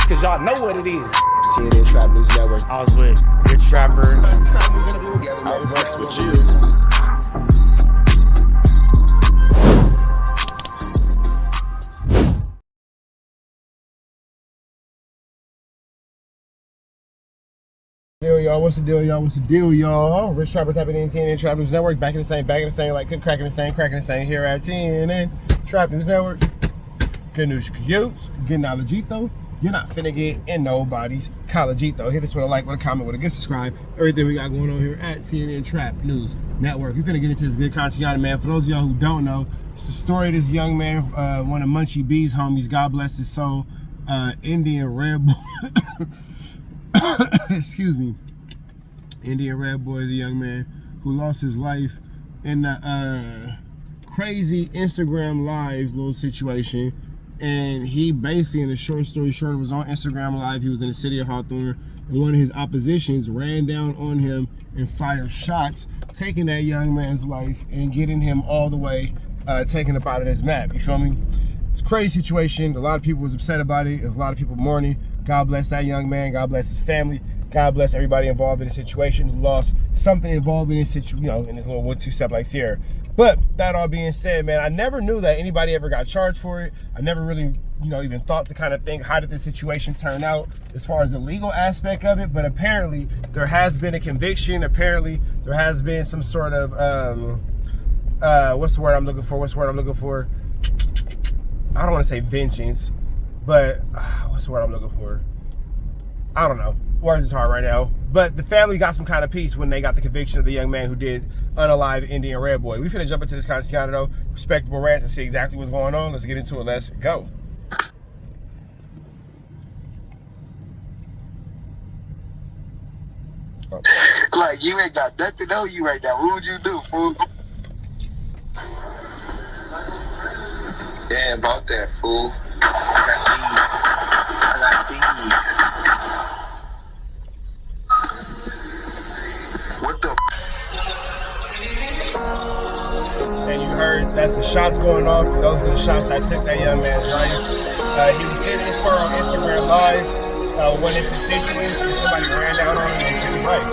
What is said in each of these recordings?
cause y'all know what it is. TNN Trap News Network. I was with Rich Trapper. I fucks with you. What's the deal, y'all? Rich Trapper tapping in TNN Trap News Network. Back in the same, like cracking the same here at TNN Trap News Network. Good news for you. Good knowledgeito. You're not finna get in nobody's collegeito. Hit us with a like, with a comment, with a good subscribe. Everything we got going on here at TNN Trap News Network. We're finna get into this good content, man. For those of y'all who don't know, it's the story of this young man, one of Munchie B's homies, God bless his soul, Indian Red Boy. Excuse me. Indian Red Boy is a young man who lost his life in the crazy Instagram live little situation. And he basically, in a short story short, was on Instagram live. He was in the city of Hawthorne, and one of his oppositions ran down on him and fired shots, taking that young man's life and getting him all the way taken up out of his map. You feel me? It's a crazy situation. A lot of people was upset about it. There's a lot of people mourning. God bless that young man. God bless his family. God bless everybody involved in the situation who lost something involved in this situation, you know, in this little 1-2 step like Sierra. But that all being said, man, I never knew that anybody ever got charged for it. I never really, you know, even thought to kind of think, how did this situation turn out as far as the legal aspect of it? But apparently there has been a conviction. Apparently there has been some sort of, what's the word I'm looking for? I don't want to say vengeance, but what's the word I'm looking for? I don't know. Words is hard right now. But the family got some kind of peace when they got the conviction of the young man who did unalive Indian Red Boy. We finna jump into this content though, respectable rants, and see exactly what's going on. Let's get into it. Let's go. Oh. Like, you ain't got nothing on you right now. What would you do, fool? Yeah, about that, fool. I got these. What the And you heard that's the shots going off. Those are the shots I took that young man's life. He was hitting his car on Instagram Live when his constituents and somebody ran down on him and took his life.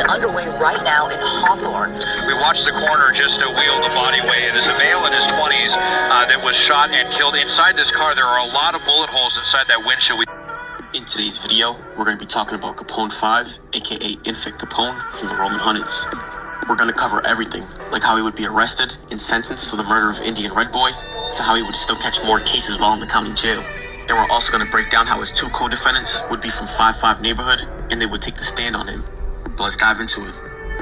Underway right now in Hawthorne. We watched the coroner just wheel the body away. It is a male in his 20s that was shot and killed. Inside this car, there are a lot of bullet holes inside that windshield. In today's video, we're going to be talking about Capone 5, aka Infant Capone from the Roman Hundreds. We're going to cover everything, like how he would be arrested and sentenced for the murder of Indian Red Boy, to how he would still catch more cases while in the county jail. Then we're also going to break down how his two co-defendants would be from 5-5 neighborhood, and they would take the stand on him. But let's dive into it.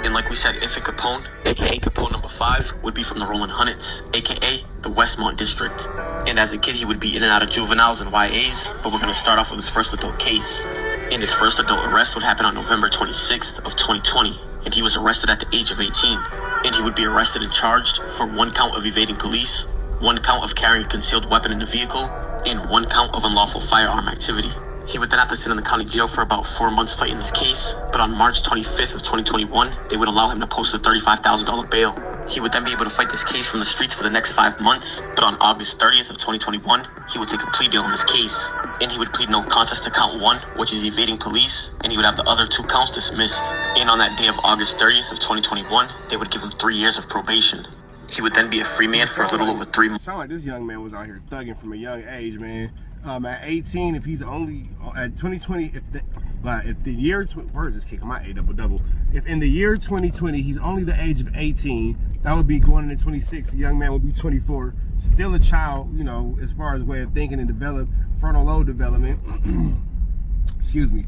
And like we said, Infant Capone, aka Capone number 5, would be from the Rolling Hundreds, aka the Westmont District. And as a kid, he would be in and out of juveniles and YAs, but we're going to start off with his first adult case. And his first adult arrest would happen on November 26th of 2020, and he was arrested at the age of 18. And he would be arrested and charged for 1 count of evading police, 1 count of carrying a concealed weapon in the vehicle, and 1 count of unlawful firearm activity. He would then have to sit in the county jail for about 4 months fighting this case, but on March 25th of 2021, they would allow him to post a $35,000 bail. He would then be able to fight this case from the streets for the next 5 months, but on August 30th of 2021, he would take a plea deal in this case, and he would plead no contest to count 1, which is evading police, and he would have the other 2 counts dismissed. And on that day of August 30th of 2021, they would give him 3 years of probation. He would then be a free man for a little over 3 months. Sound like this young man was out here thugging from a young age, man. At 18, if he's only at 2020, if the year, where is this kicking my A double? If in the year 2020 he's only the age of 18, that would be going into 26. The young man would be 24, still a child, you know, as far as way of thinking and frontal lobe development. Excuse me.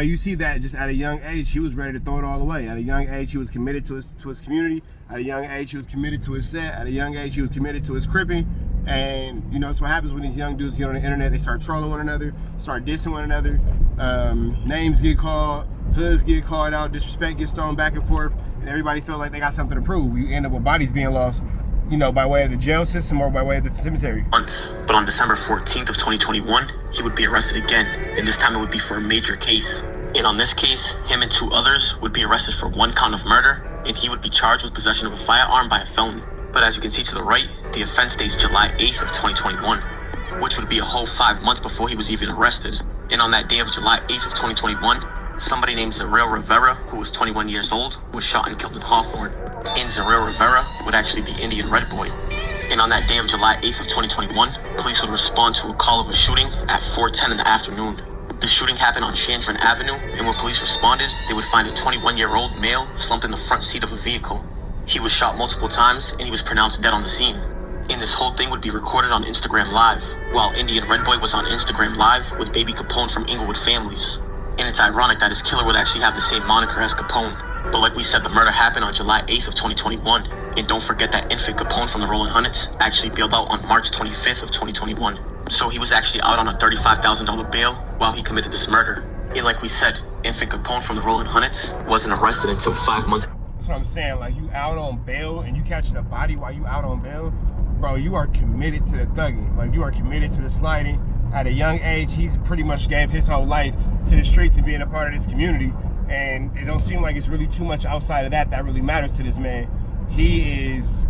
You see that just at a young age, he was ready to throw it all away. At a young age, he was committed to his community. At a young age, he was committed to his set. At a young age, he was committed to his cripping. And you know, that's what happens when these young dudes get on the internet. They start trolling one another, start dissing one another. Names get called, hoods get called out, disrespect gets thrown back and forth. and everybody feel like they got something to prove. You end up with bodies being lost, you know, by way of the jail system or by way of the cemetery. Months, but on December 14th of 2021, he would be arrested again, and this time it would be for a major case. And on this case, him and 2 others would be arrested for 1 count of murder, and he would be charged with possession of a firearm by a felon. But as you can see to the right, the offense dates July 8th of 2021, which would be a whole 5 months before he was even arrested. And on that day of July 8th of 2021, somebody named Zarel Rivera, who was 21 years old, was shot and killed in Hawthorne. And Zarel Rivera would actually be Indian Red Boy. And on that day of July 8th of 2021, police would respond to a call of a shooting at 4:10 in the afternoon. The shooting happened on Chandran Avenue, and when police responded, they would find a 21-year-old male slumped in the front seat of a vehicle. He was shot multiple times, and he was pronounced dead on the scene. And this whole thing would be recorded on Instagram Live, while Indian Red Boy was on Instagram Live with baby Capone from Inglewood families. And it's ironic that his killer would actually have the same moniker as Capone. But like we said, the murder happened on July 8th of 2021. And don't forget that infant Capone from the Rolling Hundreds actually bailed out on March 25th of 2021. So he was actually out on a $35,000 bail while he committed this murder. And like we said, infant Capone from the Rolling Hundreds wasn't arrested until 5 months. That's what I'm saying. Like, you out on bail and you catching a body while you out on bail, bro, you are committed to the thugging. Like, you are committed to the sliding. At a young age, he's pretty much gave his whole life to the streets and being a part of this community. And it don't seem like it's really too much outside of that really matters to this man. He is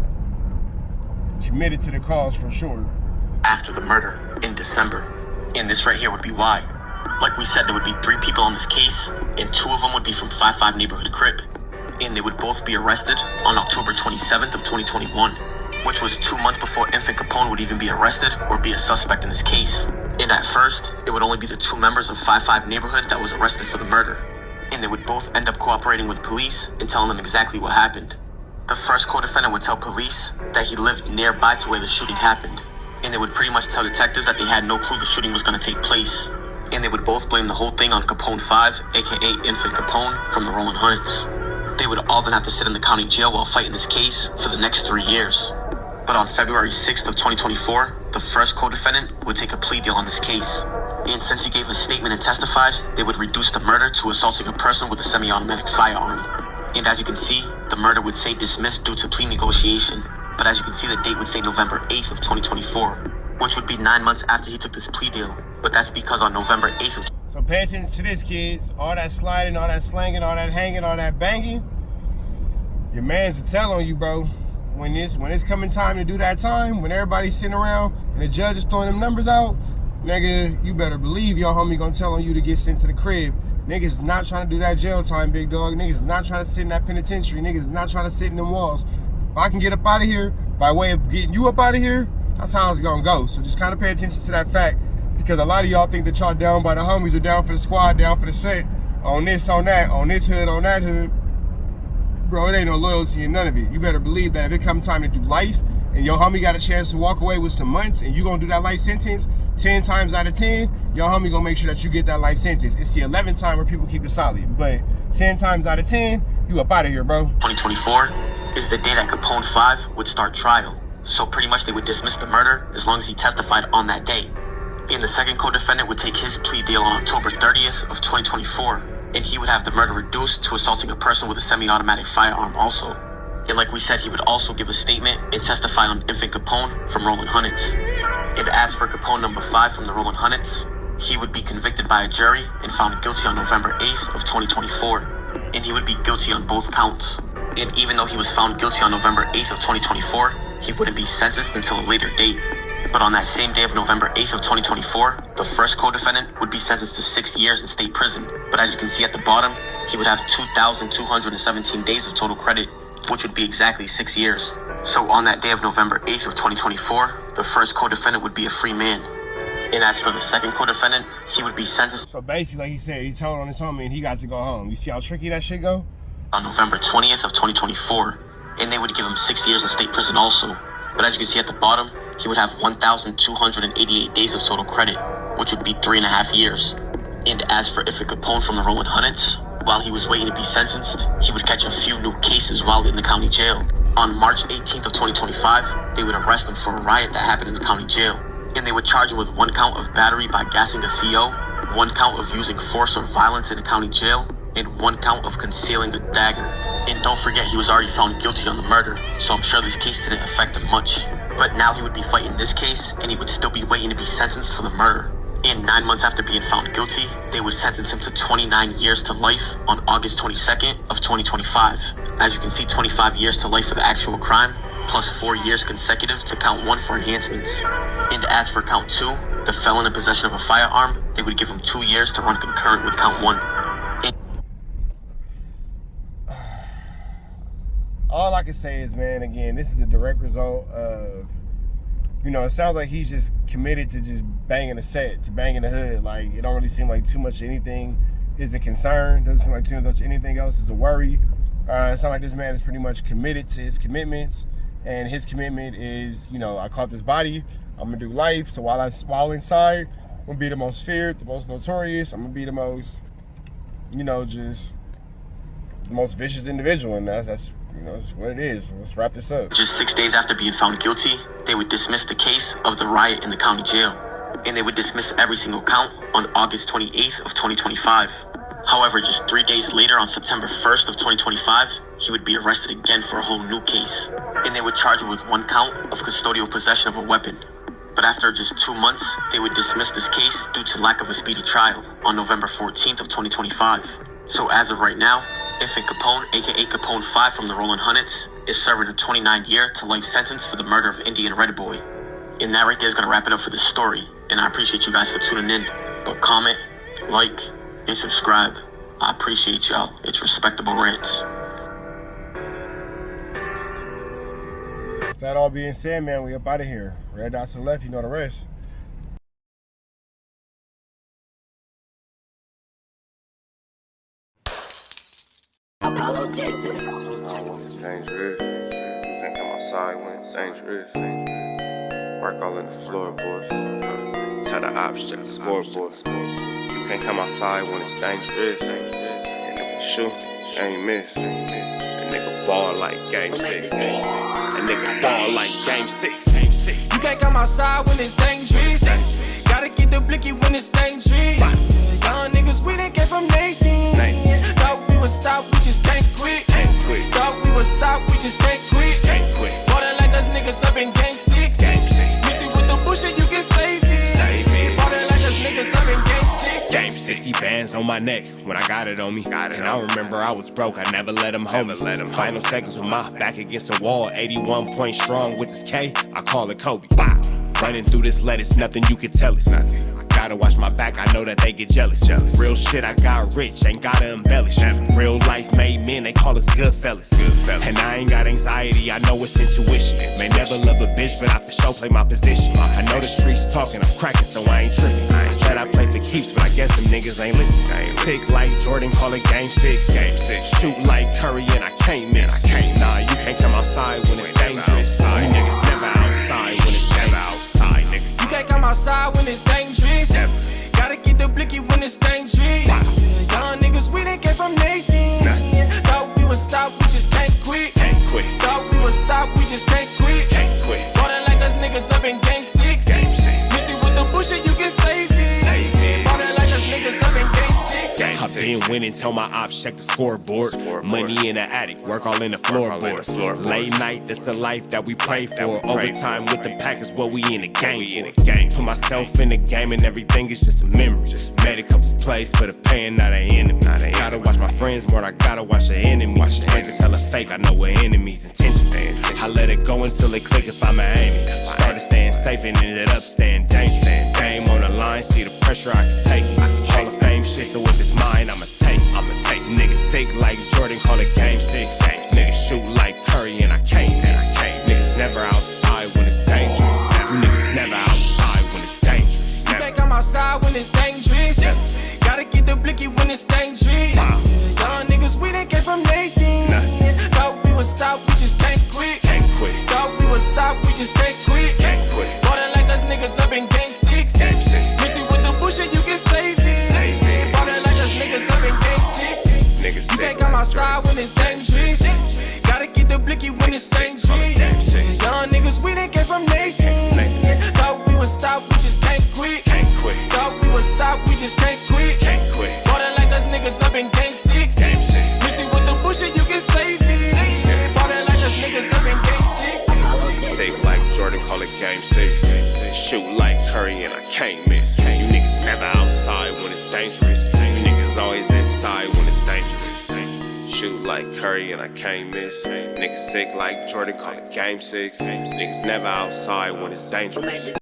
committed to the cause for sure. After the murder in December. And this right here would be why. Like we said, there would be 3 people on this case, and 2 of them would be from 5-5 neighborhood crib. And they would both be arrested on October 27th of 2021, which was 2 months before infant Capone would even be arrested or be a suspect in this case. And at first, it would only be the 2 members of 5-5 neighborhood that was arrested for the murder. And they would both end up cooperating with police and telling them exactly what happened. The first co-defendant would tell police that he lived nearby to where the shooting happened. And they would pretty much tell detectives that they had no clue the shooting was going to take place. And they would both blame the whole thing on Capone 5, aka Infant Capone from the Rolling Hundreds. They would all then have to sit in the county jail while fighting this case for the next 3 years. But on February 6th of 2024, the first co-defendant would take a plea deal on this case. And since he gave a statement and testified, they would reduce the murder to assaulting a person with a semi-automatic firearm. And as you can see, the murder would say dismissed due to plea negotiation. But as you can see, the date would say November 8th of 2024, which would be 9 months after he took this plea deal. But that's because on November 8th of... So pay attention to this, kids. All that sliding, all that slanging, all that hanging, all that banging. Your man's a tell on you, bro. When it's coming time to do that time, when everybody's sitting around and the judge is throwing them numbers out, nigga, you better believe your homie gonna tell on you to get sent to the crib. Niggas not trying to do that jail time, big dog. Niggas not trying to sit in that penitentiary. Niggas not trying to sit in them walls. If I can get up out of here by way of getting you up out of here, that's how it's gonna go. So just kind of pay attention to that fact, because a lot of y'all think that y'all down by the homies or down for the squad, down for the set, on this, on that, on this hood, on that hood. Bro, it ain't no loyalty in none of it. You better believe that if it comes time to do life and your homie got a chance to walk away with some months and you gonna do that life sentence, 10 times out of 10, your homie gonna make sure that you get that life sentence. It's the 11th time where people keep it solid, but 10 times out of 10, you up out of here, bro. 2024 is the day that Capone 5 would start trial. So pretty much they would dismiss the murder as long as he testified on that day. And the second co-defendant would take his plea deal on October 30th of 2024, and he would have the murder reduced to assaulting a person with a semi-automatic firearm also. And like we said, he would also give a statement and testify on Infant Capone from Rolling Hundreds. And as for Capone number 5 from the Rolling Hundreds, he would be convicted by a jury and found guilty on November 8th of 2024. And he would be guilty on both counts. And even though he was found guilty on November 8th of 2024, he wouldn't be sentenced until a later date. But on that same day of November 8th of 2024, the first co-defendant would be sentenced to 6 years in state prison. But as you can see at the bottom, he would have 2,217 days of total credit, which would be exactly 6 years. So on that day of November 8th of 2024, the first co-defendant would be a free man. And as for the second co-defendant, he would be sentenced. So basically, like he said, he told on his homie and he got to go home. You see how tricky that shit go? On November 20th of 2024, and they would give him 6 years in state prison also. But as you can see at the bottom, he would have 1,288 days of total credit, which would be 3.5 years. And as for Infant Capone from the Rolling Hundreds, while he was waiting to be sentenced, he would catch a few new cases while in the county jail. On March 18th of 2025, they would arrest him for a riot that happened in the county jail. And they would charge him with 1 count of battery by gassing a CO, 1 count of using force or violence in a county jail, and 1 count of concealing a dagger. And don't forget, he was already found guilty on the murder, so I'm sure this case didn't affect him much. But now he would be fighting this case, and he would still be waiting to be sentenced for the murder. And 9 months after being found guilty, they would sentence him to 29 years to life on August 22nd of 2025. As you can see, 25 years to life for the actual crime, plus 4 years consecutive to count 1 for enhancements. And as for count 2, the felon in possession of a firearm, they would give him 2 years to run concurrent with count 1. All I can say is, man, again, this is a direct result of, it sounds like he's just committed to just banging the set, to banging the hood. Like, it don't really seem like too much anything is a concern. Doesn't seem like too much anything else is a worry. It sounds like this man is pretty much committed to his commitments. And his commitment is, I caught this body, I'm gonna do life. So while inside, I'm gonna be the most feared, the most notorious. I'm gonna be the most, just the most vicious individual. And that's what it is. Let's wrap this up. Just 6 days after being found guilty, they would dismiss the case of the riot in the county jail. And they would dismiss every single count on August 28th of 2025. However, just 3 days later, on September 1st of 2025, he would be arrested again for a whole new case. And they would charge him with 1 count of custodial possession of a weapon. But after just 2 months, they would dismiss this case due to lack of a speedy trial on November 14th of 2025. So as of right now, Infant Capone, aka Capone 5 from the Rolling Hundreds, is serving a 29-year to life sentence for the murder of Indian Red Boy. And that right there is going to wrap it up for this story. And I appreciate you guys for tuning in. But comment, like, and subscribe. I appreciate y'all. It's Respectable Rants. With that all being said, man, we up out of here. Red dots to the left, you know the rest. Apollo Texas. It's dangerous. You can't come outside when it's dangerous. Work all in the floorboards. Tell the ops check the scoreboard. You can't come outside when it's dangerous. And if you shoot, you ain't miss. A nigga ball like game 6. A nigga ball like game 6. You can't come outside when it's dangerous. Gotta get the blicky when it's dangerous. Young niggas, we done came from Nathan. Thought we would stop, we just can't quit. Thought we would stop, we just can't quit. Ballin' like us niggas up in game 6. Missy with the bullshit, you can save it. Ballin' like us niggas up in game 6. Game 60 bands on my neck when I got it on me. And I remember I was broke, I never let them hold me. Final seconds with my back against the wall. 81 points strong with this K, I call it Kobe. Wow. Running through this lettuce, nothing you can tell us. Gotta watch my back, I know that they get jealous. Real shit, I got rich, ain't gotta embellish. Real life made men, they call us good fellas. And I ain't got anxiety, I know it's intuition. May never love a bitch, but I for sure play my position. I know the streets talking, I'm cracking, so I ain't tripping. I said I play for keeps, but I guess them niggas ain't listening. Sick like Jordan, call it game 6. Shoot like Curry, and I can't miss. Nah, you can't come outside when it's dangerous. You niggas never outside when it's never outside, nigga. You can't come outside when it's dangerous. Gotta get the blicky when it's dangerous. Young niggas, we done came from Nathan. Thought we would stop, we just can't quit. Thought we would stop, we just can't quit. Ballin' like us niggas up in game 6. Missy with the bullshit, you can save it. Ballin' like us niggas up in game 6. I've been winning, tell my ops check the scoreboard. Money in the attic, work all in the floorboards. Late night, that's the life that we pray for. Overtime with the pack is what we in the game for. Put myself in the game and everything is just a memory. Made a couple plays for the pain, not an enemy. Gotta watch my friends more, I gotta watch the enemies. Friends is hella fake, I know what enemies' intentions. I let it go until it click if I'm aiming. Started staying safe and ended up staying dangerous. Game on the line, see the pressure I can take. Hall of Fame shit, so with this mind, I'ma take. Niggas sick like Jordan, call it game 6. Niggas shoot like Curry and I can't miss. Niggas never outside when it's dangerous. You niggas never outside when it's dangerous. You can't come outside when it's dangerous. Gotta get the blicky when it's dangerous. Young niggas, we done came from Nathan. Thought we would stop, we just can't quit. Thought we would stop, we just can't quit. Ballin' like us niggas up in game 6. Missy with the bullshit, you can save it. Ballin' like us niggas up in game 6. You can't come outside when it's dangerous. 6. Shoot like Curry and I can't miss. You niggas never outside when it's dangerous. You niggas always inside when it's dangerous. Shoot like Curry and I can't miss. Niggas sick like Jordan, call it game 6. Niggas never outside when it's dangerous.